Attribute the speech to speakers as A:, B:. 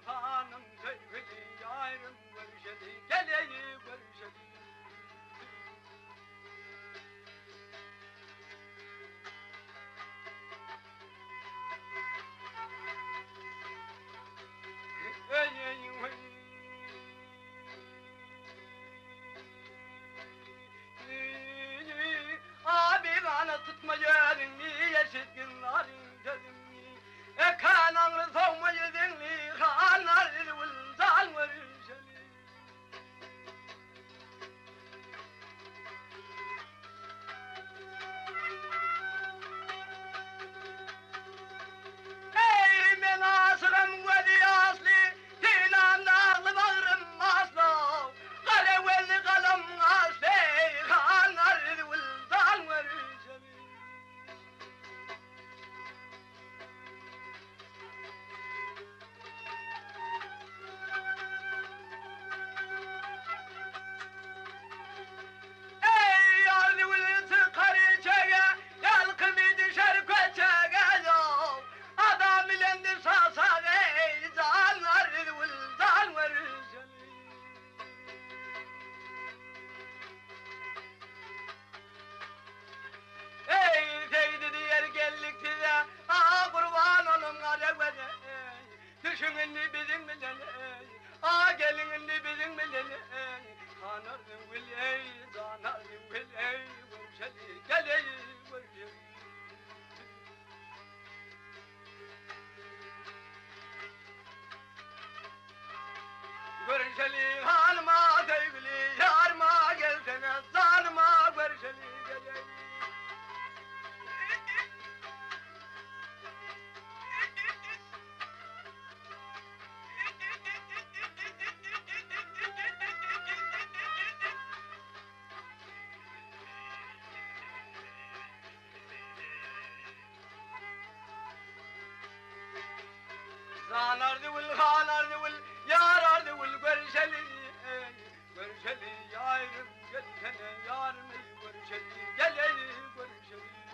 A: Hanım sevgili yarım görüşelim, geleyim görüşelim. Abi bana tutma yerini, yeşil günlerin gözümü. Kananı soğuma yedinli, kanarlı ulzal görüşelim. Ey men asrım veli asli, dinan dağlı bağrım asla. Karavelli kalım asli, kanarlı ulzal görüşelim. Ey yarlı ulzı karıçaya, yalkımı düşer köçege yav. Adam bilendir sasak ey, zanarlı ulzal görüşelim. Ey teydi diğer geldik size, kurban olun arabada. Düşünün bizim bilen gelinin bizim bilen kanarlı vil ey, zanarlı vil ey, görüşeli geleyim görüşeli. Görüşeli hanıma sevgili yarıma gelsene, zanıma görüşeli geleyim. Zanardı vil, hanardı vil, yarardı vil, görüşeli, görüşeli yarım, gelsene yarım, görüşeli, geleyim görüşeli.